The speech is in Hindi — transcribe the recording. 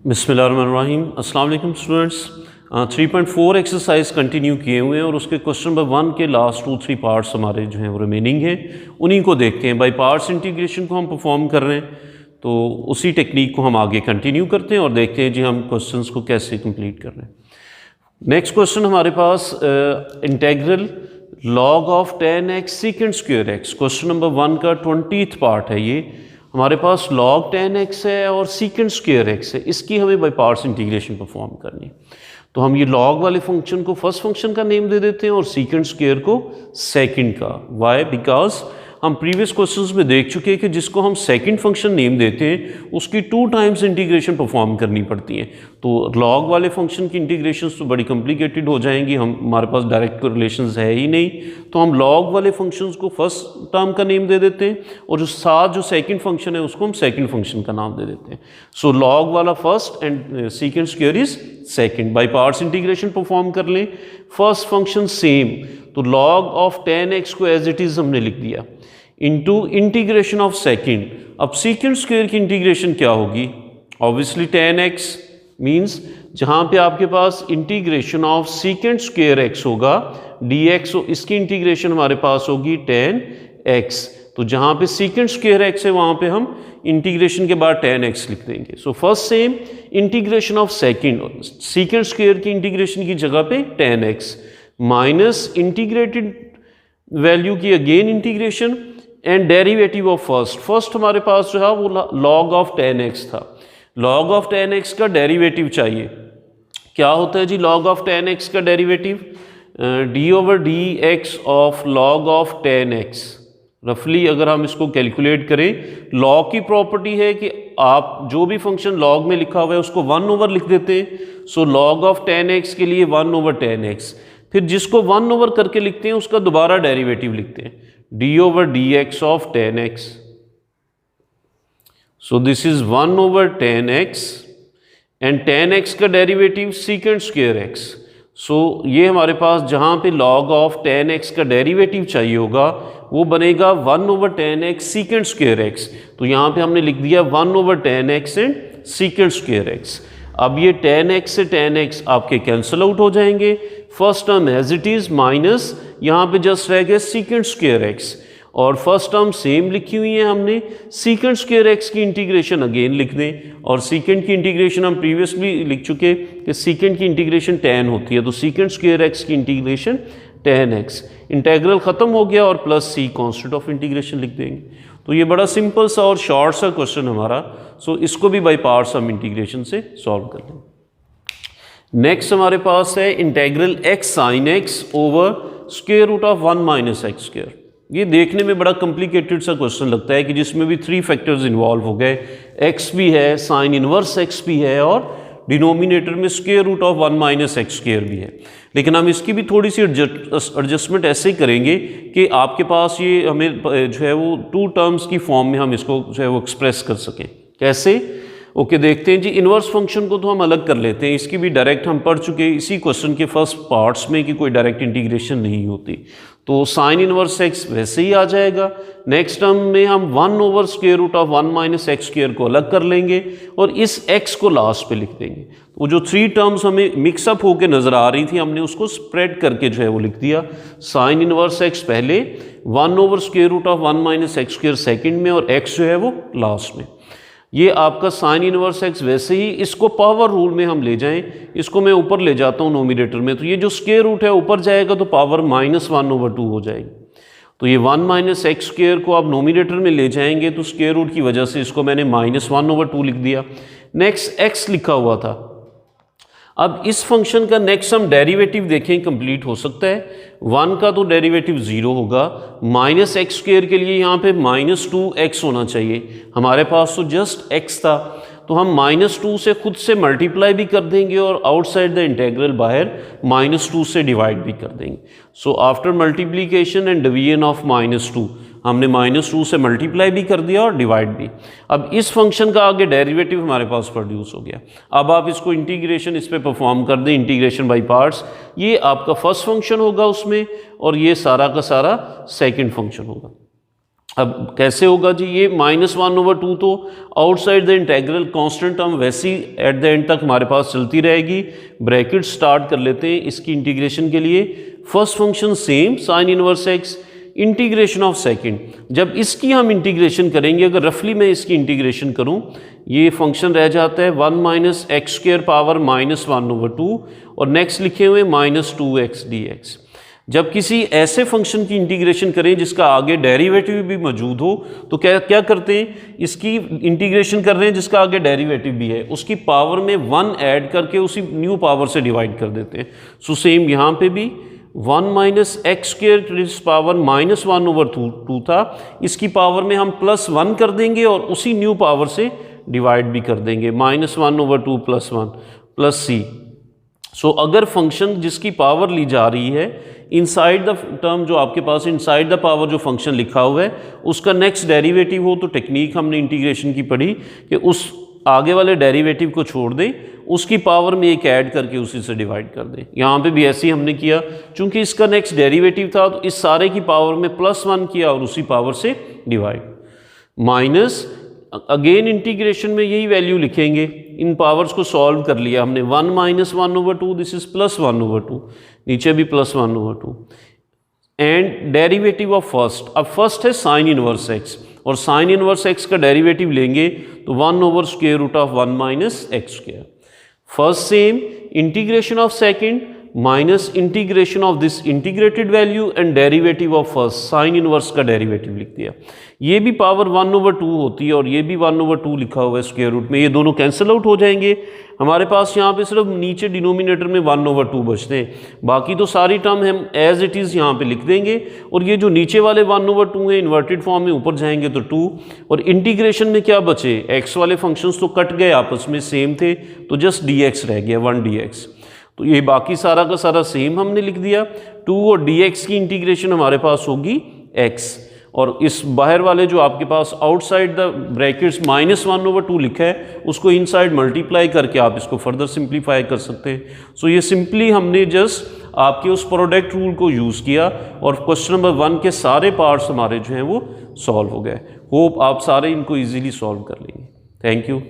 बिस्मिल्लाहिर्रहमानिर्रहीम। अस्सलाम वालेकुम स्टूडेंट्स। 3.4 एक्सरसाइज कंटिन्यू किए हुए हैं और उसके क्वेश्चन नंबर 1 के लास्ट 2-3 पार्ट्स हमारे जो हैं वो रिमेनिंग हैं, उन्हीं को देखते हैं। बाई पार्ट्स इंटीग्रेशन को हम परफॉर्म कर रहे हैं, तो उसी टेक्निक को हम आगे कंटिन्यू करते हैं और देखते हैं जी हम क्वेश्चंस को कैसे कंप्लीट कर रहे हैं। नेक्स्ट क्वेश्चन हमारे पास integral log of 10x secant square x, question number 1 का 20th पार्ट है। ये हमारे पास log 10x है और सीकेंट स्क्वायर x है, इसकी हमें बाई पार्ट्स इंटीग्रेशन परफॉर्म करनी है। तो हम ये log वाले फंक्शन को फर्स्ट फंक्शन का नेम दे देते हैं और सीकेंट स्क्वायर को सेकंड का। वाई? बिकॉज हम प्रीवियस क्वेश्चंस में देख चुके हैं कि जिसको हम सेकंड फंक्शन नेम देते हैं उसकी 2 टाइम्स इंटीग्रेशन परफॉर्म करनी पड़ती है। तो log वाले फंक्शन की इंटीग्रेशंस तो बड़ी कॉम्प्लिकेटेड हो जाएंगी, हमारे पास डायरेक्ट कोरिलेशंस है ही नहीं, तो हम log वाले फंक्शंस को फर्स्ट टर्म का नेम दे देते हैं और जो साथ जो सेकंड फंक्शन है उसको हम सेकंड फंक्शन का नाम दे देते हैं। सो log वाला first and secant square is second. By parts integration perform कर लें। फर्स्ट फंक्शन सेम, तो log ऑफ 10x को एज इट इज़ हमने लिख दिया इंटू इंटीग्रेशन ऑफ सेकेंड। अब सीकेंट स्क्वायर की इंटीग्रेशन क्या होगी? ऑब्वियसली 10x मीन्स जहाँ पे आपके पास integration of secant square x होगा dx, इसकी इंटीग्रेशन हमारे पास होगी 10x। तो जहाँ पे सीकेंट स्क्वायर x है वहाँ पे हम इंटीग्रेशन के बाद 10x लिख देंगे। So first sem integration of second, secant square की इंटीग्रेशन की जगह पे 10x माइनस इंटीग्रेटेड वैल्यू की again integration and derivative of first हमारे पास जो है वो log ऑफ 10x था। log ऑफ 10x का डेरिवेटिव चाहिए। क्या होता है जी log ऑफ 10x का derivative? d/dx of log of 10x। रफली अगर हम इसको कैलकुलेट करें, log की प्रॉपर्टी है कि आप जो भी फंक्शन log में लिखा हुआ है उसको 1/, लिख देते हैं। सो log ऑफ 10x के लिए 1/10x, फिर जिसको 1 करके लिखते हैं उसका दोबारा डेरिवेटिव लिखते हैं d/dx of 10x। So this is 1/10x and 10x का डेरिवेटिव सीकेंट स्क्वायर x। सो ये हमारे पास जहाँ पे log ऑफ 10x का डेरिवेटिव चाहिए होगा वो बनेगा 1/10x सीकेंट स्क्वायर x। तो यहाँ पे हमने लिख दिया 1/10x and secant square x। अब ये 10x से 10x आपके कैंसिल आउट हो जाएंगे। First term as it is minus यहाँ पे जस्ट रह गया सीकेंट स्क्वायर x, और फर्स्ट टर्म सेम लिखी हुई है हमने। सीकेंट स्क्वायर x की इंटीग्रेशन अगेन लिख दें, और सीकेंट की इंटीग्रेशन हम प्रीवियसली लिख चुके कि सीकेंट की इंटीग्रेशन 10 होती है, तो सीकेंट स्क्वायर x की इंटीग्रेशन 10x। इंटेग्रल ख़त्म हो गया और plus c constant of integration लिख देंगे। तो ये बड़ा सिंपल सा और शॉर्ट सा क्वेश्चन हमारा। सो इसको भी बाई पार्ट्स हम इंटीग्रेशन से सॉल्व कर लें। नेक्स्ट हमारे पास है integral x sine x over square root of 1 minus x square. ये देखने में बड़ा कॉम्प्लिकेटेड सा क्वेश्चन लगता है कि जिसमें भी 3 फैक्टर्स इन्वॉल्व हो गए, x भी है, साइन इनवर्स x भी है और डिनोमिनेटर में square root of 1 minus x square भी है। लेकिन हम इसकी भी थोड़ी सी एडजस्टमेंट ऐसे ही करेंगे कि आपके पास ये हमें जो है वो 2 टर्म्स की फॉर्म में हम इसको जो है वो एक्सप्रेस कर सकें। कैसे? ओके, देखते हैं जी। इन्वर्स फंक्शन को तो हम अलग कर लेते हैं, इसकी भी डायरेक्ट हम पढ़ चुके हैं इसी क्वेश्चन के फर्स्ट पार्ट्स में कि कोई डायरेक्ट इंटीग्रेशन नहीं होती। तो साइन इनवर्स एक्स वैसे ही आ जाएगा। नेक्स्ट टर्म में हम one by square root of 1 minus x square को अलग कर लेंगे और इस x को लास्ट पे लिख देंगे। वो जो 3 टर्म्स हमें मिक्सअप होकर नजर आ रही थी हमने उसको स्प्रेड करके जो है वो लिख दिया। साइन इनवर्स एक्स पहले, one by square root of 1 minus x square second में, और x जो है वो लास्ट में। ये आपका साइन इनवर्स एक्स वैसे ही इसको पावर रूल में हम ले जाएं, इसको मैं ऊपर ले जाता हूँ नोमिनेटर में, तो ये जो स्क्वायर रूट है ऊपर जाएगा तो पावर -1/2 हो जाएगी। तो ये 1 माइनस एक्स स्क्वायर को आप नोमिनेटर में ले जाएंगे तो स्क्वायर रूट की वजह से इसको मैंने -1/2 लिख दिया। नेक्स्ट x लिखा हुआ था। अब इस फंक्शन का नेक्स्ट हम डेरिवेटिव देखें, कंप्लीट हो सकता है। 1 का तो डेरिवेटिव 0 होगा, माइनस एक्स स्क्वायर के लिए यहाँ पे -2x होना चाहिए। हमारे पास तो जस्ट x था, तो हम -2 से खुद से मल्टीप्लाई भी कर देंगे और आउटसाइड द इंटेग्रल बाहर -2 से डिवाइड भी कर देंगे। So after multiplication and division of -2 हमने -2 से मल्टीप्लाई भी कर दिया और डिवाइड भी। अब इस फंक्शन का आगे डेरिवेटिव हमारे पास प्रोड्यूस हो गया। अब आप इसको इंटीग्रेशन इस पे परफॉर्म कर दें, इंटीग्रेशन बाय पार्ट्स। ये आपका फर्स्ट फंक्शन होगा उसमें और ये सारा का सारा सेकंड फंक्शन होगा। अब कैसे होगा जी, ये -1/2 तो outside the integral constant term वैसी एट द एंड तक हमारे पास चलती रहेगी। ब्रैकेट स्टार्ट कर लेते हैं इसकी इंटीग्रेशन के लिए। First function same sign inverse x, integration of second, जब इसकी हम इंटीग्रेशन करेंगे, अगर रफली मैं इसकी इंटीग्रेशन करूं, ये फंक्शन रह जाता है 1 - x² पावर -1/2 और नेक्स्ट लिखे हुए -2x dx। जब किसी ऐसे फंक्शन की इंटीग्रेशन करें जिसका आगे डेरिवेटिव भी मौजूद हो, तो क्या करते हैं, इसकी इंटीग्रेशन कर रहे हैं जिसका आगे डेरिवेटिव भी है, उसकी पावर में 1 ऐड करके उसी न्यू पावर से डिवाइड कर देते हैं। सो सेम यहाँ पे भी 1 - x² पावर -1/2 था, इसकी पावर में हम +1 कर देंगे और उसी न्यू पावर से डिवाइड भी कर देंगे, -1/2 + 1 + c। सो अगर फंक्शन जिसकी पावर ली जा रही है, इनसाइड द टर्म जो आपके पास इनसाइड द पावर जो फंक्शन लिखा हुआ है उसका नेक्स्ट डेरिवेटिव हो, तो टेक्निक हमने इंटीग्रेशन की पढ़ी कि उस आगे वाले डेरिवेटिव को छोड़ दें, उसकी पावर में एक ऐड करके उसी से डिवाइड कर दें। यहाँ पे भी ऐसे ही हमने किया, चूंकि इसका नेक्स्ट डेरिवेटिव था तो इस सारे की पावर में +1 किया और उसी पावर से डिवाइड। माइनस अगेन इंटीग्रेशन में यही वैल्यू लिखेंगे, इन पावर्स को सॉल्व कर लिया हमने, 1 - 1/2 दिस इज +1/2, नीचे भी +1/2 एंड डेरिवेटिव ऑफ फर्स्ट। अब फर्स्ट है साइन इनवर्स एक्स और साइन इनवर्स एक्स का डेरिवेटिव लेंगे तो 1/√1 - x²। First sem, integration of second minus integration of this integrated value and derivative of first, sine inverse का डेरिवेटिव लिख दिया। ये भी पावर 1/2 होती है और ये भी 1/2 लिखा हुआ है स्क्वायर रूट में, ये दोनों कैंसिल आउट हो जाएंगे। हमारे पास यहाँ पे सिर्फ नीचे डिनोमिनेटर में 1/2 बचते हैं, बाकी तो सारी टर्म हम एज इट इज़ यहाँ पे लिख देंगे और ये जो नीचे वाले 1/2 है इन्वर्टेड फॉर्म में ऊपर जाएंगे तो 2, और इंटीग्रेशन में क्या बचे, एक्स वाले फंक्शंस तो कट गए आपस में सेम थे, तो जस्ट dx रह गया 1 dx। तो ये बाकी सारा का सारा सेम हमने लिख दिया। 2 और dx की इंटीग्रेशन हमारे पास होगी x, और इस बाहर वाले जो आपके पास आउटसाइड द ब्रैकेट्स -1/2 लिखा है उसको इनसाइड मल्टीप्लाई करके आप इसको फर्दर सिंप्लीफाई कर सकते हैं। सो ये सिंपली हमने जस्ट आपके उस प्रोडक्ट रूल को यूज़ किया और क्वेश्चन नंबर 1 के सारे पार्ट्स हमारे जो हैं वो सॉल्व हो गए। होप आप सारे इनको ईजिली सॉल्व कर लेंगे। Thank you.